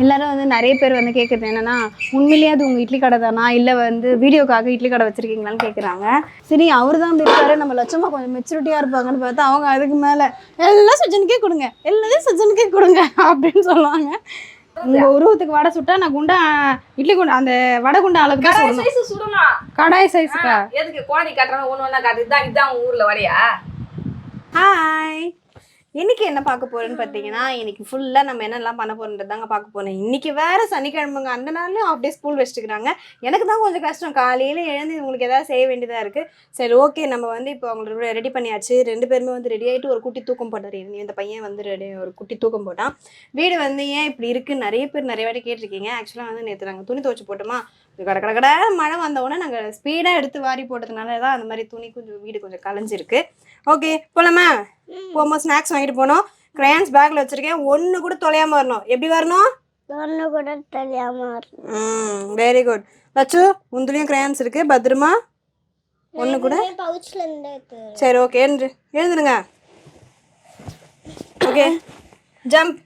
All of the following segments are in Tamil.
எல்லாரும் வந்து நிறைய பேர் வந்து கேட்குறது என்னன்னா, உண்மையிலேயே அது உங்கள் இட்லி கடை தானா, இல்லை வந்து வீடியோக்காக இட்லி கடை வச்சுருக்கீங்களான்னு கேட்குறாங்க. சரி, அவர் தான் இருக்காரு, நம்ம லட்சமாக கொஞ்சம் மெச்சூரிட்டியாக இருப்பாங்கன்னு பார்த்தா அவங்க அதுக்கு மேலே எல்லாம் சஜனுக்கே கொடுங்க, எல்லாத்தையும் சஜனுக்கே கொடுங்க அப்படின்னு சொல்லுவாங்க. உங்கள் உருவத்துக்கு வடை சுட்டா நான் குண்டா இட்லி குண்டா அந்த வடை குண்டா அளவுக்கு தான் சுடணும். கடாய் சைஸுக்கா எதுக்கு கோணி காட்டுறாங்க ஒன்று ஒன்றா காட்டு இதான் ஊரில் வடையா? ஹாய், இன்றைக்கி என்ன பார்க்க போகிறேன்னு பார்த்தீங்கன்னா, இன்றைக்கி ஃபுல்லாக நம்ம என்னெல்லாம் பண்ண போகிறோன்றது தாங்க பார்க்க போகிறேன். இன்றைக்கி வேறு சனிக்கிழமைங்க, அந்த நாள்லேயும் ஆஃப் டே ஸ்கூல் வச்சுக்கிறாங்க. எனக்கு தான் கொஞ்சம் கஷ்டம், காலையில் எழுந்து உங்களுக்கு ஏதாவது செய்ய வேண்டியதாக இருக்குது. சரி ஓகே, நம்ம வந்து இப்போ அவங்களோட ரெடி பண்ணியாச்சு. 2 பேருமே வந்து ரெடி ஆகிட்டு ஒரு குட்டி தூக்கம் போட்டார். இந்த பையன் வந்து ஒரு குட்டி தூக்கம் போட்டான். வீடு வந்து ஏன் இப்படி இருக்குது நிறைய பேர் நிறைய வாட்டி கேட்டிருக்கீங்க. ஆக்சுவலாக வந்து நேற்று நாங்கள் துணி துவைச்சி போட்டோமா, கடை மழை வந்தவுடனே நாங்கள் ஸ்பீடாக எடுத்து வாரி போட்டதுனால தான் அந்த மாதிரி துணி வீடு கொஞ்சம் கலைஞ்சிருக்கு. ஓகே போகலாமா? போகும்போது ஸ்நாக்ஸ் வாங்கிட்டு போனோம். கிரையான்ஸ் பேக்கில் வச்சுருக்கேன். ஒன்று கூட தொலையாமல் வரணும். எப்படி வரணும்? ஒன்று கூட தொலையாமல் வரணும். Very good. லட்சு, உந்துலேயும் கிரையான்ஸ் இருக்குது, பத்திரமா ஒன்று கூட. சரி ஓகே, எழுந்துருங்க. Okay, jump,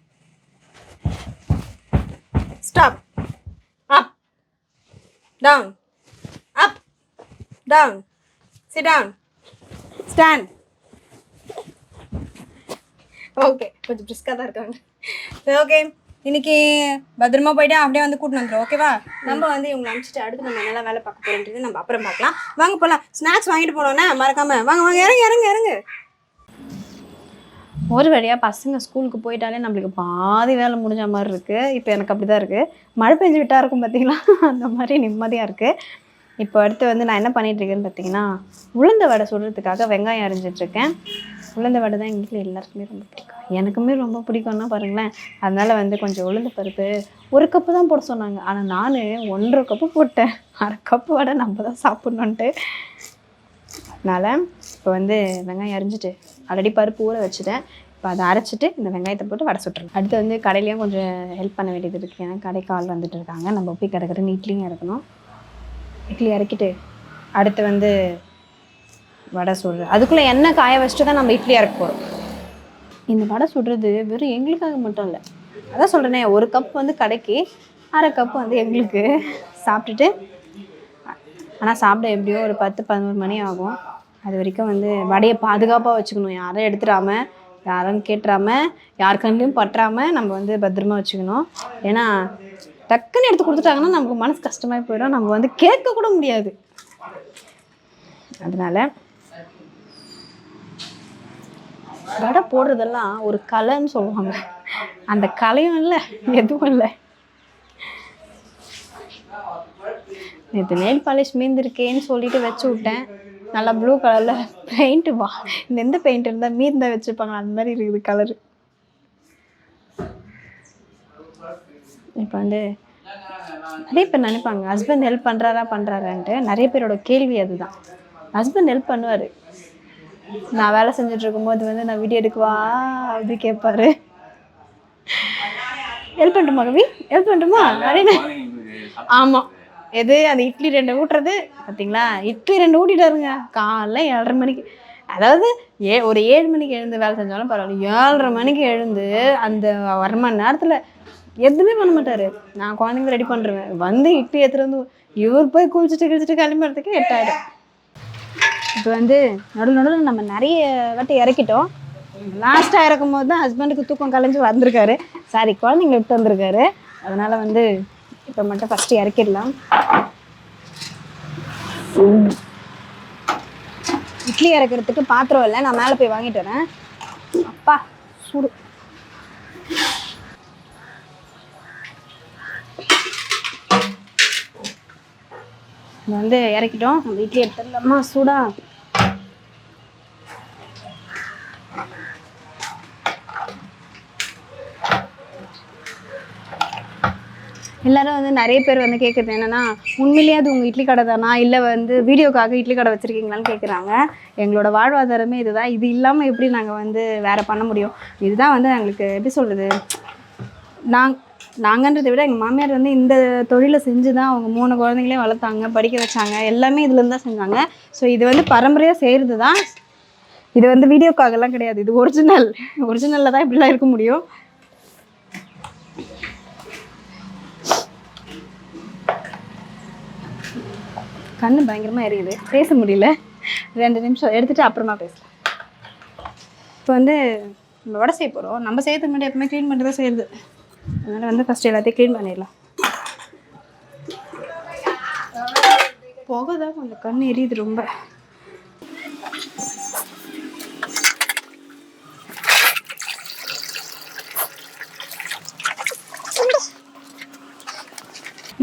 stop, up, down, up, down, sit down, stand. Okay, கொஞ்சம் பிரிஸ்காக தான் இருக்காங்க. ஓகே, இன்னைக்கு பத்திரமா போயிட்டு அப்படியே வந்து கூட்டிட்டு வந்துடும். ஓகேவா? நம்ம வந்து இவங்களை அனுப்பிச்சிட்டு அடுத்து நம்ம என்னெல்லாம் வேலை பார்க்க போகிறோன்றது நம்ம அப்புறம் பார்க்கலாம். வாங்க போகலாம். ஸ்நாக்ஸ் வாங்கிட்டு போனோன்னே மறக்காமல் வாங்க வாங்க, இறங்கு. ஒரு வழியாக பசங்க ஸ்கூலுக்கு போயிட்டாலே நம்மளுக்கு பாதி வேலை முடிஞ்ச மாதிரி இருக்குது. இப்போ எனக்கு அப்படி தான் இருக்குது. மழை பெஞ்சு விட்டா இருக்கும் பார்த்தீங்களா, அந்த மாதிரி நிம்மதியாக இருக்குது. இப்போ அடுத்து வந்து நான் என்ன பண்ணிகிட்ருக்கேன்னு பார்த்தீங்கன்னா, உளுந்த வடை சுடுறதுக்காக வெங்காயம் அரிஞ்சிட்ருக்கேன். உளுந்த வடை தான் எங்கள் வீட்டில் எல்லாருக்குமே ரொம்ப பிடிக்கும். எனக்குமே ரொம்ப பிடிக்கும்னா பாருங்களேன். அதனால் வந்து கொஞ்சம் உளுந்த பருப்பு 1 கப்பு தான் போட சொன்னாங்க. ஆனால் நான் 1.5 கப்பு போட்டேன். 1/2 கப்பு வடை நம்ம தான் சாப்பிட்ணுன்ட்டு. அதனால் இப்போ வந்து வெங்காயம் அரிஞ்சிட்டு ஆல்ரெடி பருப்பு ஊற வச்சுட்டேன். இப்போ அதை அரைச்சிட்டு இந்த வெங்காயத்தை போட்டு வடை சுட்டுருங்க. அடுத்து வந்து கடையிலையும் கொஞ்சம் ஹெல்ப் பண்ண வேண்டியது இருக்குது. ஏன்னா கடைக்கு ஆள் வந்துட்டு இருக்காங்க. நம்ம போய் கிடக்கிறன்னு இட்லியும் இறக்கணும். இட்லி இறக்கிட்டு அடுத்து வந்து வடை சுடுறது. அதுக்குள்ளே எண்ணெய் காய வச்சுட்டு தான் நம்ம இட்லி இறக்க போகிறோம். இந்த வடை சுடுறது வெறும் எங்களுக்காக மட்டும் இல்லை. அதான் சொல்கிறேனே, 1 கப் வந்து கடைக்கு, 1/2 கப்பு வந்து எங்களுக்கு சாப்பிட்டுட்டு. ஆனால் சாப்பிட எப்படியோ ஒரு 10-11 மணி ஆகும். அது வரைக்கும் வந்து வடையை பாதுகாப்பாக வச்சுக்கணும். யாரும் எடுத்துடாமல், யாரும் கேட்டுறாமல், யார் கண்ணிலையும் பற்றாமல் நம்ம வந்து பத்திரமா வச்சுக்கணும். ஏன்னா டக்குன்னு எடுத்து கொடுத்துட்டாங்கன்னா நமக்கு மனசு கஷ்டமாக போயிடும். நம்ம வந்து கேட்க கூட முடியாது. அதனால் வடை போடுறதெல்லாம் ஒரு கலைன்னு சொல்லுவாங்க. அந்த கலையும் இல்லை, எதுவும் இல்லை. நேற்று நெயில் பாலிஷ் மீந்திருக்கேன்னு சொல்லிட்டு வச்சு விட்டேன். நல்லா ப்ளூ கலரில் பெயிண்ட்டு இந்த எந்த பெயிண்ட் இருந்தால் மீந்தால் வச்சுருப்பாங்க, அந்த மாதிரி இருக்குது கலரு. இப்போ வந்து நிறைய பேர் நினைப்பாங்க ஹஸ்பண்ட் ஹெல்ப் பண்ணுறாரான்ட்டு. நிறைய பேரோட கேள்வி அதுதான். ஹஸ்பண்ட் ஹெல்ப் பண்ணுவார். நான் வேலை செஞ்சுட்டு இருக்கும்போது வந்து நான் வீடியோ எடுக்குவா அப்படி கேட்பாரு. ஹெல்ப் பண்ணட்டுமா கவி, ஹெல்ப் பண்ணட்டுமா அப்படின்னு. ஆமாம், எது அந்த இட்லி 2 ஊட்டுறது பார்த்தீங்களா, இட்லி 2 ஊட்டிட்டாருங்க காலைல 7:30 மணிக்கு. அதாவது ஒரு 7 மணிக்கு எழுந்து வேலை செஞ்சாலும் பரவாயில்ல, 7:30 மணிக்கு எழுந்து அந்த 1/2 மணி நேரத்தில் எதுவுமே பண்ண மாட்டார். நான் குழந்தைங்க ரெடி பண்ணுறேன், வந்து இட்லி எடுத்துகிட்டு வந்து இவர் போய் குளிச்சுட்டு கிளம்புறதுக்கு 8 ஆகிடும். இப்போ வந்து நடுவில் நம்ம நிறைய வாட்டி இறக்கிட்டோம். லாஸ்ட்டாக இறக்கும் போது தான் ஹஸ்பண்டுக்கு தூக்கம் கலைஞ்சி வந்திருக்காரு. சாரி, குழந்தைங்களை விட்டு வந்திருக்காரு. அதனால் வந்து இப்போ மட்டும் ஃபஸ்ட்டு இறக்கிடலாம். இட்லி இறக்கிறதுக்கு பாத்திரம் இல்லை, நான் மேலே போய் வாங்கிட்டு வரேன். அப்பா சூடு. வந்து இறக்கிட்டோம். நம்ம இட்லி எடுத்துடலாமா? சூடா எல்லாரும் வந்து நிறைய பேர் வந்து கேட்குறது என்னென்னா, உண்மையிலேயே அது உங்கள் இட்லி கடை தானா, இல்லை வந்து வீடியோக்காக இட்லி கடை வச்சுருக்கீங்களான்னு கேட்குறாங்க. எங்களோட வாழ்வாதாரமே இதுதான். இது இல்லாமல் எப்படி நாங்கள் வந்து வேறு பண்ண முடியும்? இதுதான் வந்து எங்களுக்கு எப்படி சொல்கிறது, நாங்கன்றதை விட எங்கள் மாமியார் வந்து இந்த தொழிலை செஞ்சு தான் அவங்க 3 குழந்தைங்களையும் வளர்த்தாங்க, படிக்க வச்சாங்க, எல்லாமே இதுலேருந்து தான் செஞ்சாங்க. ஸோ இது வந்து பரம்பரையாக செய்கிறது தான். இது வந்து வீடியோக்காகலாம் கிடையாது. இது ஒரிஜினலில் தான் இப்படிலாம் இருக்க முடியும். கண்ணு பயங்கரமாக எரியுது, பேச முடியல. 2 நிமிஷம் எடுத்துகிட்டு அப்புறமா பேசலாம். இப்போ வந்து நம்ம வடை செய்ய போகிறோம். நம்ம செய்யறதுக்கு முன்னாடி எப்பவுமே க்ளீன் பண்ணிட்டு தான் செய்யுது. அதனால் வந்து ஃபஸ்ட்டு எல்லாத்தையும் க்ளீன் பண்ணிடலாம். புகை தான் கொஞ்சம் கண் எரியுது ரொம்ப.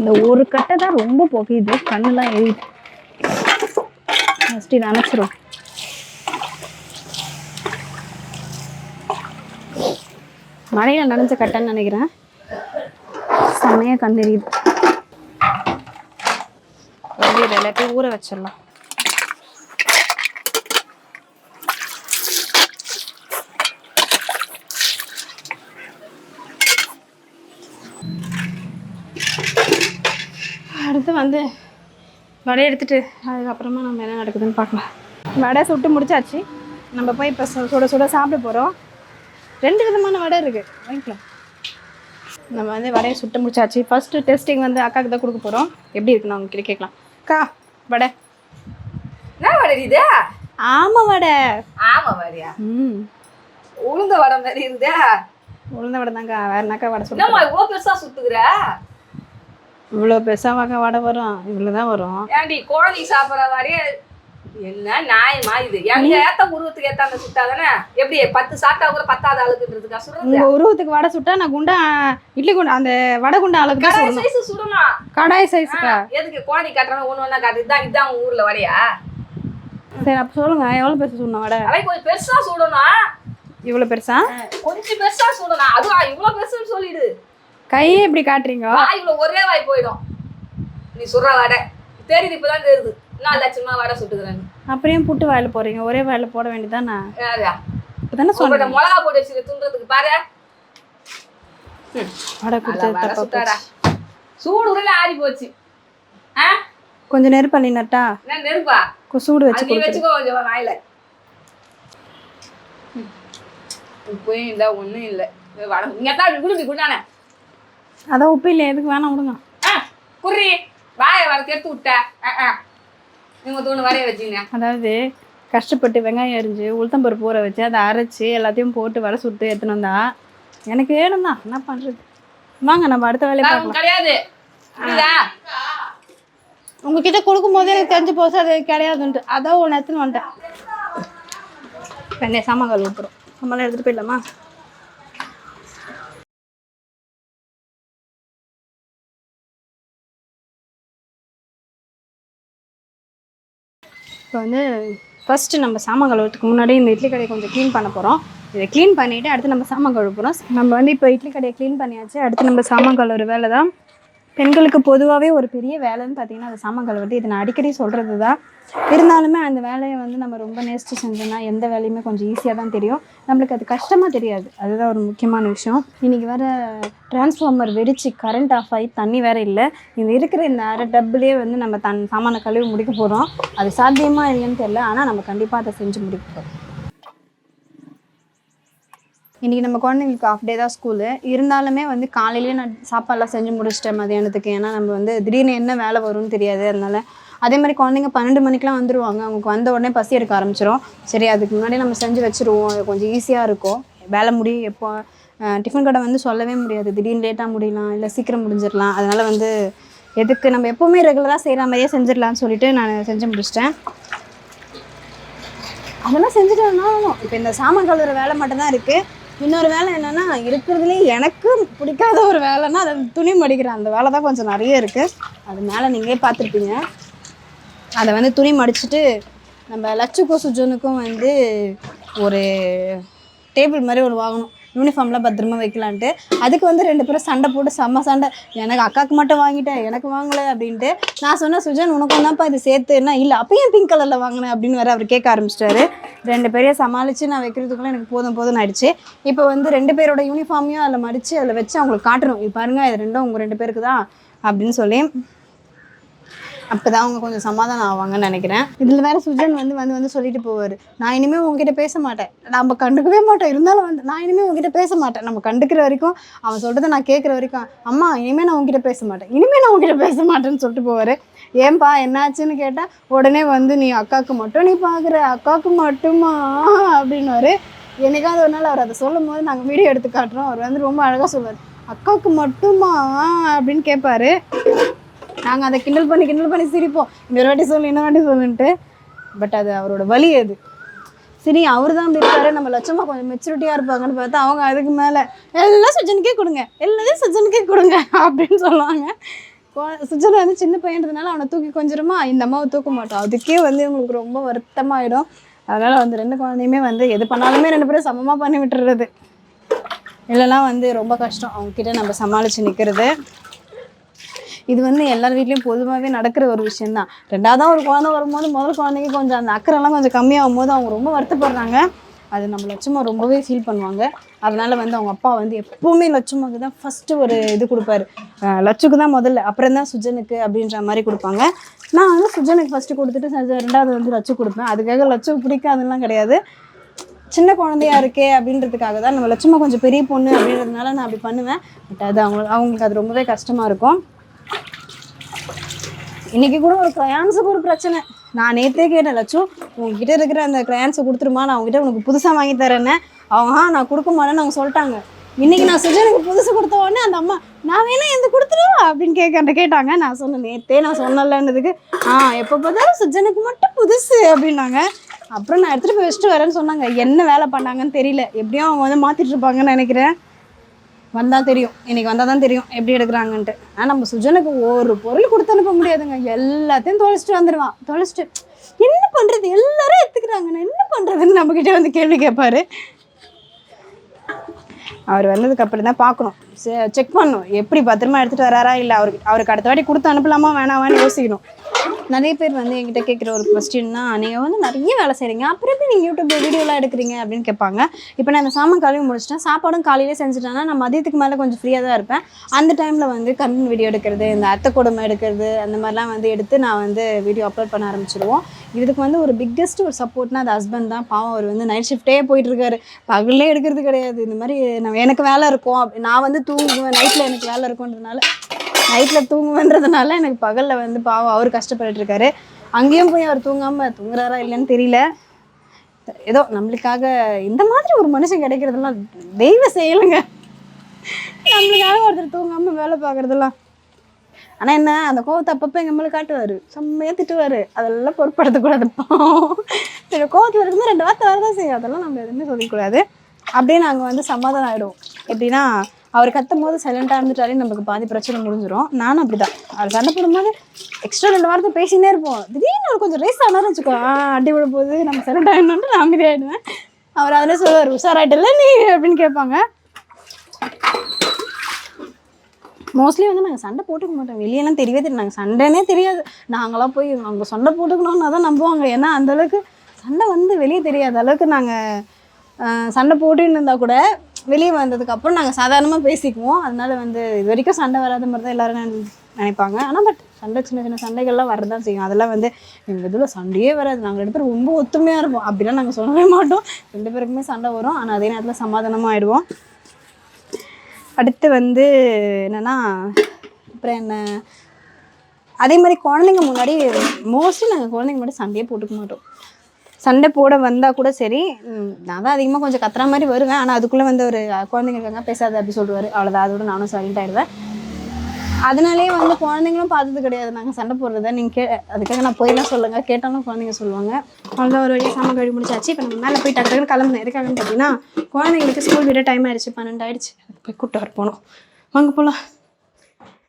இந்த ஒரு கட்டை தான் ரொம்ப புகையுது, கண்ணுலாம் எரியுது. ஃபஸ்ட்டு இதை அணைச்சிரும். மழையில் நனைஞ்ச கட்டைன்னு நினைக்கிறேன். செம்மையாக கண் எரியுது. வந்து எல்லாத்தையும் ஊற வச்சிடலாம். அடுத்து வந்து வடை எடுத்துட்டு அதுக்கப்புறமா நம்ம என்ன நடக்குதுன்னு பார்க்கலாம். வடை சுட்டு முடிச்சாச்சு. நம்ம போய் இப்போ சுட சுட சாப்பிட போகிறோம். 2 விதமான வடை இருக்குது, வாங்கிக்கலாம். நம்ம வந்து வடையை சுட்டு முடிச்சாச்சு. ஃபஸ்ட்டு டெஸ்டிங் வந்து அக்காவுக்கு தான் கொடுக்க போகிறோம். எப்படி இருக்குன்னு அவங்க கிட்ட கேட்கலாம். அக்கா வடை என்ன வடை இது? ஆமாம் வடை. ஆமாம் வடையா? உளுந்த வடை மாதிரி இருக்குதா? உளுந்த வடை தாங்க. வேற என்னக்கா வடை சுட்டு? என்னம்மா இவ்வளோ பெருசாக சுட்டுக்கிற? இவ்வளோ பெருசாக வடை வரும், இவ்வளோ தான் வரும். ஏன்டி குழந்தைக்கு சாப்பிட்ற வடையே என்ன நியாயமா இது? எங்க ஏத்த உருவத்துக்கு ஏத்தாங்க சுட்டாதானே? எப்படி 10 சாப்பிட்டா கூட 10ஆவது அளவுக்குன்றதுக்கா சுடுறது? உங்கள் உருவத்துக்கு வடை சுட்டா நான் குண்டா இட்லி குண்டா அந்த வடை குண்டா அளவுக்கு தான் கடாய் சுடணும். சைஸ் சுடணும். கடாய் சைஸுக்கா? எதுக்கு குழந்தை காட்டுறாங்க ஒன்று ஒன்றா காட்டு? இதான் உங்க ஊர்ல வடையா? சரி அப்போ சொல்லுங்க, எவ்வளோ பெருசு சுடணும் வடை? அதை கொஞ்சம் பெருசா சுடணும். இவ்வளோ பெருசா? கொஞ்சம் பெருசா சுடணும். அதுவும் இவ்வளவு பெருசுன்னு சொல்லிடு. கையே இப்படி காட்டுறீங்க? இவ்வளவு ஒரே வாய் போயிடும் நீ சுடுற வடை. தெரியுது, இப்பதான் தெரியுது 4 லட்சமா வடை சுட்டுக்கிறேன். அப்புறம் புட்டு வாயில போறீங்க? ஒரே வாயில போட வேண்டியதானே? இப்பதானே சொல்றேன். சொல்றேன். மிளகா போட்டு வச்சு துண்டுறதுக்கு பாரு. வடை கொடுத்து சுட்டாடா. சூடு உடனே ஆறி போச்சு. கொஞ்சம் நெருப்பள்ளி நட்டா? என்ன நெருப்பா? சூடு வச்சு நீ வச்சுக்கோ கொஞ்சம் வாயில. உப்பையும் இல்லை, ஒன்றும் இல்லை. வடை இங்கே தான் குடும்பி குண்டானே. அதான் உப்பு இல்லை, எதுக்கு வேணாம் விடுங்க. குறி வாயை வர எடுத்து விட்ட. நீங்கள் தூணு வரைய வச்சிங்க. அதாவது கஷ்டப்பட்டு வெங்காயம் அரிஞ்சு உளுத்தம்பருப்பு ஊற வச்சு அதை அரைச்சி எல்லாத்தையும் போட்டு வடை சுட்டு எடுத்துன்னு வந்தா எனக்கு வேணும் தான். என்ன பண்ணுறது? வாங்க நம்ம அடுத்த வேலையை பார்க்கலாம். கிடையாது உங்ககிட்ட கொடுக்கும் போதே எனக்கு தெரிஞ்சு போச்சு அது கிடையாதுன்ட்டு. அதான் ஒன்று எடுத்துன்னு வந்துட்டேன். வெண்ணெய் சாமான்கள் ஊற்றுறோம். நம்மளாம் எடுத்துகிட்டு போயிடலாமா? இப்போ வந்து ஃபஸ்ட்டு நம்ம சாமான் கழுவுறதுக்கு முன்னாடி இந்த இட்லி கடையை கொஞ்சம் க்ளீன் பண்ண போகிறோம். இதை க்ளீன் பண்ணிவிட்டு அடுத்து நம்ம சாமான் கழுவ போகிறோம். நம்ம வந்து இப்போ இட்லி கடையை க்ளீன் பண்ணியாச்சு. அடுத்து நம்ம சாமான் கழுவுற வேலை தான். பெண்களுக்கு பொதுவாகவே ஒரு பெரிய வேலைன்னு பார்த்தீங்கன்னா அது சாமான் கழுவுறது. இது நான் அடிக்கடி சொல்கிறது தான். இருந்தாலுமே அந்த வேலையை வந்து நம்ம ரொம்ப நேசித்து செஞ்சோன்னா எந்த வேலையுமே கொஞ்சம் ஈஸியாக தான் தெரியும். நம்மளுக்கு அது கஷ்டமாக தெரியாது. அதுதான் ஒரு முக்கியமான விஷயம். இன்றைக்கி வேறு டிரான்ஸ்ஃபார்மர் வெடிச்சு கரண்ட் ஆஃப் ஆகி தண்ணி வேறு இல்லை. இது இருக்கிற இந்த அரை டப்புலேயே வந்து நம்ம சாமானை கழுவி முடிக்க போகிறோம். அது சாத்தியமாக இல்லைன்னு தெரியல, ஆனால் நம்ம கண்டிப்பாக அதை செஞ்சு முடிக்க போகிறோம். இன்றைக்கி நம்ம குழந்தைங்களுக்கு ஆஃப் டே தான் ஸ்கூலு. இருந்தாலுமே வந்து காலையிலேயே நான் சாப்பாடெலாம் செஞ்சு முடிச்சிட்டேன் மதியானத்துக்கு. ஏன்னா நம்ம வந்து திடீர்னு என்ன வேலை வரும்னு தெரியாது. அதனால் அதே மாதிரி குழந்தைங்க 12 மணிக்கெலாம் வந்துடுவாங்க. அவங்களுக்கு வந்த உடனே பசி எடுக்க ஆரம்பிச்சிடும். சரி அதுக்கு முன்னாடி நம்ம செஞ்சு வச்சுருவோம், அது கொஞ்சம் ஈஸியாக இருக்கும். வேலை முடியும். எப்போ டிஃபன் கடை வந்து சொல்லவே முடியாது, திடீர்னு லேட்டாக முடியலாம், இல்லை சீக்கிரம் முடிஞ்சிடலாம். அதனால் வந்து எதுக்கு நம்ம எப்போவுமே ரெகுலராக செய்கிற மாதிரியே செஞ்சிடலான்னு சொல்லிட்டு நான் செஞ்சு முடிச்சிட்டேன். அதெல்லாம் செஞ்சுட்டோம்னாலும் இப்போ இந்த சாமான் கழுவுற வேலை மட்டும்தான் இருக்குது. இன்னொரு வேலை என்னென்னா இருக்கிறதுலே எனக்கு பிடிக்காத ஒரு வேலைன்னா அது துணி மடிக்கிற அந்த வேலை தான் கொஞ்சம் நிறைய இருக்குது. அது மேலே நீங்களே பார்த்துருப்பீங்க. அதை வந்து துணி மடிச்சுட்டு நம்ம லட்சுக்கும் சுஜனுக்கும் வந்து ஒரு டேபிள் மாதிரி ஒரு வாங்கணும், யூனிஃபார்ம்லாம் பத்திரமா வைக்கலான்ட்டு. அதுக்கு வந்து 2 பேரும் சண்டை போட்டு செம்ம சண்டை. எனக்கு அக்காவுக்கு மட்டும் வாங்கிட்டேன், எனக்கு வாங்கலை அப்படின்ட்டு. நான் சொன்னேன் சுஜன் உனக்கும் தான்ப்பா இது சேர்த்துன்னா, இல்லை அப்பயும் பிங்க் கலரில் வாங்கினேன் அப்படின்னு வேறு அவர் கேட்க ஆரம்பிச்சிட்டாரு. 2 பேரையும் சமாளித்து நான் வைக்கிறதுக்குள்ளே எனக்கு போதும் ஆயிடுச்சு. இப்போ வந்து 2 பேரோட யூனிஃபார்மையும் அதில் மடித்து அதில் வச்சு அவங்களுக்கு காட்டணும், இது பாருங்கள் இது ரெண்டும் உங்கள் 2 பேருக்கு தான் அப்படின்னு சொல்லி. அப்போ தான் அவங்க கொஞ்சம் சமாதானம் ஆவாங்கன்னு நினைக்கிறேன். இதில் வேறு சுஜன் வந்து சொல்லிட்டு போவார், நான் இனிமேல் உங்ககிட்ட பேச மாட்டேன், நம்ம கண்டுக்கவே மாட்டோம், இருந்தாலும் நான் இனிமேல் உங்ககிட்ட பேச மாட்டேன், நம்ம கண்டுக்கிற வரைக்கும் அவன் சொல்கிறத நான் கேட்குற வரைக்கும் அம்மா இனிமேல் நான் உங்ககிட்ட பேச மாட்டேன், இனிமேல் நான் உங்ககிட்ட பேச மாட்டேன்னு சொல்லிட்டு போவார். ஏன்பா என்னாச்சுன்னு கேட்டால் உடனே நீ அக்காவுக்கு மட்டும் நீ பார்க்குற, அக்காவுக்கு மட்டுமா அப்படின்னுவார். என்னைக்காவது ஒரு நாள் அவர் அதை சொல்லும் போது நாங்கள் வீடியோ எடுத்து காட்டுறோம். அவர் ரொம்ப அழகாக சொல்லுவார், அக்காவுக்கு மட்டுமா அப்படின்னு கேட்பாரு. நாங்கள் அதை கிண்டல் பண்ணி சிரிப்போம், இன்னொரு வாட்டி சொல்லுன்ட்டு. பட் அது அவரோட வலி. அது சரி, அவர் தான் அப்படி இருக்காரு, நம்ம லட்சமாக கொஞ்சம் மெச்சூரிட்டியாக இருப்பாங்கன்னு பார்த்தா அவங்க அதுக்கு மேலே எல்லாம் சுஜனுக்கே கொடுங்க, எல்லாத்தையும் சுஜனுக்கே கொடுங்க அப்படின்னு சொல்லுவாங்க. சுஜன் சின்ன பையன்றதுனால அவனை தூக்கி கொஞ்சமா, இந்த அம்மாவை தூக்க மாட்டோம், அதுக்கே இவங்களுக்கு ரொம்ப வருத்தமாயிடும். அதனால் 2 குழந்தையுமே எது பண்ணாலுமே 2 பேரும் சமமாக பண்ணி விட்டுறது. இல்லைனா ரொம்ப கஷ்டம் அவங்கக்கிட்ட நம்ம சமாளித்து நிற்கிறது. இது எல்லார் வீட்லேயும் பொதுவாகவே நடக்கிற ஒரு விஷயந்தான். 2ஆவதாக ஒரு குழந்தை வரும்போது முதல் குழந்தைக்கு கொஞ்சம் அந்த அக்கறைலாம் கொஞ்சம் கம்மியாகும் போது அவங்க ரொம்ப வருத்தப்படுறாங்க. அது நம்ம லட்சுமா ரொம்பவே ஃபீல் பண்ணுவாங்க. அதனால் அவங்க அப்பா எப்போவுமே லட்சுமாவுக்கு தான் ஃபஸ்ட்டு ஒரு இது கொடுப்பாரு. லட்சுக்கு தான் முதல்ல, அப்புறம் தான் சுஜனுக்கு அப்படின்ற மாதிரி கொடுப்பாங்க. நான் சுஜனுக்கு ஃபஸ்ட்டு கொடுத்துட்டு 2ஆவது லட்சு கொடுப்பேன். அதுக்காக லட்சுக்கு பிடிக்காதுலாம் கிடையாது, சின்ன குழந்தையா இருக்கே அப்படின்றதுக்காக தான். நம்ம லட்சுமா கொஞ்சம் பெரிய பொண்ணு அப்படின்றதுனால நான் அப்படி பண்ணுவேன். பட் அது அவங்களுக்கு அது ரொம்பவே கஷ்டமாக இருக்கும். இன்றைக்கி கூட ஒரு க்ரையான்ஸுக்கு ஒரு பிரச்சனை. நான் நேற்றே கேட்டேன், லட்சு உங்ககிட்ட இருக்கிற அந்த க்ரையான்ஸை கொடுத்துருமா, நான் உங்ககிட்ட உனக்கு புதுசாக வாங்கி தரேன்னு. அவங்க நான் கொடுக்க மாட்டேன்னு அவங்க சொல்லிட்டாங்க. இன்றைக்கி நான் சுஜனுக்கு புதுசு கொடுத்த உடனே அந்த அம்மா நான் வேணா எந்த கொடுத்துருவா அப்படின்னு கேட்டாங்க. நான் சொன்னேன், நேற்றே நான் சொன்னலன்றதுக்கு எப்போ பார்த்தாலும் சுஜனுக்கு மட்டும் புதுசு அப்படின்னாங்க. அப்புறம் நான் எடுத்துகிட்டு போய் வச்சுட்டு வரேன்னு சொன்னாங்க. என்ன வேலை பண்ணாங்கன்னு தெரியல, எப்படியும் அவங்க மாற்றிட்டு இருப்பாங்கன்னு நினைக்கிறேன். வந்தால் தெரியும், இன்றைக்கி வந்தால் தான் தெரியும் எப்படி எடுக்கிறாங்கன்ட்டு. ஆனால் நம்ம சுஜனுக்கு ஒரு பொருள் கொடுத்து அனுப்ப முடியாதுங்க, எல்லாத்தையும் தொலைச்சிட்டு வந்துடுவான். தொலைச்சிட்டு என்ன பண்ணுறது, எல்லாரும் எடுத்துக்கிறாங்க, நான் என்ன பண்ணுறதுன்னு நம்மக்கிட்டே கேள்வி கேட்பாரு. அவர் வந்ததுக்கப்புறம் தான் பார்க்கணும், செக் பண்ணணும், எப்படி பத்திரமா எடுத்துகிட்டு வராரா இல்லை அவருக்கு அடுத்த வாட்டி கொடுத்து அனுப்பலாமா வேணாமான்னு யோசிக்கணும். நிறைய பேர் என்கிட்ட கேட்குற ஒரு கொஸ்டின்னா, நீங்கள் நிறைய வேலை செய்கிறீங்க, அப்புறம் எப்படி நீங்கள் யூடியூப்பில் வீடியோலாம் எடுக்கிறீங்க அப்படின்னு கேட்பாங்க. இப்போ நான் இந்த சாமான் கழுவி முடிச்சிட்டேன், சாப்பாடும் காலையிலே செஞ்சுட்டேன்னா நான் மதியத்துக்கு மேலே கொஞ்சம் ஃப்ரீயாக தான் இருப்பேன். அந்த டைமில் கண்டென்ட் வீடியோ எடுக்கிறது, இந்த அத்தை கொடுமை எடுக்கிறது, அந்த மாதிரிலாம் எடுத்து நான் வீடியோ அப்லோட் பண்ண ஆரம்பிச்சிடுவோம். இதுக்கு ஒரு பிக்கெஸ்ட் ஒரு சப்போர்ட்னா அது ஹஸ்பண்ட் தான். பாவம் அவர் நைட் ஷிஃப்ட்டே போயிட்டுருக்காரு, பகல்லே எடுக்கிறது கிடையாது. இந்த மாதிரி எனக்கு வேலை இருக்கும், நான் தூங்குவேன், நைட்டில் எனக்கு வேலை இருக்கும்ன்றதுனால, நைட்டில் தூங்குவேன்றதுனால எனக்கு பகலில் பாவம் அவர் கஷ்டப்பட்டுருக்காரு. அங்கேயும் போய் அவர் தூங்குறாரா இல்லைன்னு தெரியல. ஏதோ நம்மளுக்காக இந்த மாதிரி ஒரு மனுஷன் கிடைக்கிறதெல்லாம் தெய்வ செயலுங்க. நம்மளுக்காக ஒருத்தர் தூங்காமல் வேலை பார்க்குறதெல்லாம். ஆனால் என்ன, அந்த கோவத்தை அப்பப்போ எங்கள் மேலே காட்டுவார், செம்மையாக திட்டுவார், அதெல்லாம் பொருட்படுத்தக்கூடாது. சரி, கோவத்தில் இருக்கும்போது 2 வார்த்தை வரதான் செய்யும், அதெல்லாம் நம்ம எதுவுமே சொல்லிக்கூடாது. அப்படியே நாங்கள் சமாதானம் ஆகிடுவோம். எப்படின்னா, அவர் கத்தும் போது சைலண்டாக இருந்துட்டாலே நமக்கு பாதி பிரச்சனை முடிஞ்சிடும். நானும் அப்படி தான், அவர் சண்டை போடும்போது எக்ஸ்ட்ரா 2 வாரத்தை பேசினே இருப்போம். திடீர்னு அவர் கொஞ்சம் ரேஸ் ஆனாலும் வச்சுக்கோ, அடி விட போது நம்ம சைலண்ட் ஆகிடணுன்ட்டு நான் அமைதியாகிடுவேன். அவர் அதில் சொல்லுவார், உஷாராயிட்டல நீ அப்படின்னு கேட்பாங்க. மோஸ்ட்லி நாங்கள் சண்டை போட்டுக்க மாட்டோம், வெளியெல்லாம் தெரியவே தெரியும், நாங்கள் சண்டைனே தெரியாது. நாங்களாம் போய் அவங்க சண்டை போட்டுக்கணும்னா தான் நம்புவாங்க. ஏன்னா அந்தளவுக்கு சண்டை வெளியே தெரியாத அளவுக்கு நாங்கள் சண்டை போட்டுன்னு இருந்தால் கூட வெளியே வந்ததுக்கப்புறம் நாங்கள் சாதாரணமாக பேசிக்குவோம். அதனால் இது வரைக்கும் சண்டை வராத மாதிரி தான் எல்லோரும் நினைப்பாங்க. ஆனால் பட் சண்டை சின்ன சின்ன சண்டைகள்லாம் வரதான் செய்யும். அதெல்லாம் எங்கள் இதில் சண்டையே வராது, நாங்கள் 2 பேரும் ரொம்ப ஒத்துமையாக இருப்போம், அப்படிலாம் நாங்கள் சொல்லவே மாட்டோம். 2 பேருக்குமே சண்டை வரும், ஆனால் அதே நேரத்தில் சமாதானமாக ஆகிடுவோம். அடுத்து என்னென்னா, அப்புறம் என்ன, அதே மாதிரி குழந்தைங்க முன்னாடி மோஸ்ட்லி நாங்கள் குழந்தைங்க முன்னாடி சண்டையே போட்டுக்க மாட்டோம். சண்டை போட வந்தால் கூட சரி, நான் தான் அதிகமாக கொஞ்சம் கத்துற மாதிரி வருவேன். ஆனால் அதுக்குள்ளே ஒரு குழந்தைங்க இருக்காங்க, பேசாத அப்படி சொல்லுவார், அவ்வளோதான், அதோட நானும் சைலண்ட் ஆகிடுவேன். அதனாலே குழந்தைங்களும் பார்த்தது கிடையாது நாங்கள் சண்டை போடுறத. நீங்கள் அதுக்காக நான் போயெல்லாம் சொல்லுங்கள், கேட்டாலும் குழந்தைங்க சொல்லுவாங்க. அவ்வளோதான், ஒரு வழியாக சாமான் கழுவி முடிச்சாச்சு. இப்போ நம்ம மேலே போய் டக்கு கிளம்புனேன். எதுக்காகன்னு பார்த்தீங்கன்னா, குழந்தைங்களுக்கு ஸ்கூல் விட டைம் ஆயிடுச்சு, 12 ஆயிடுச்சு, போய் கூப்பிட்டு வர போகணும். வாங்க போகலாம்.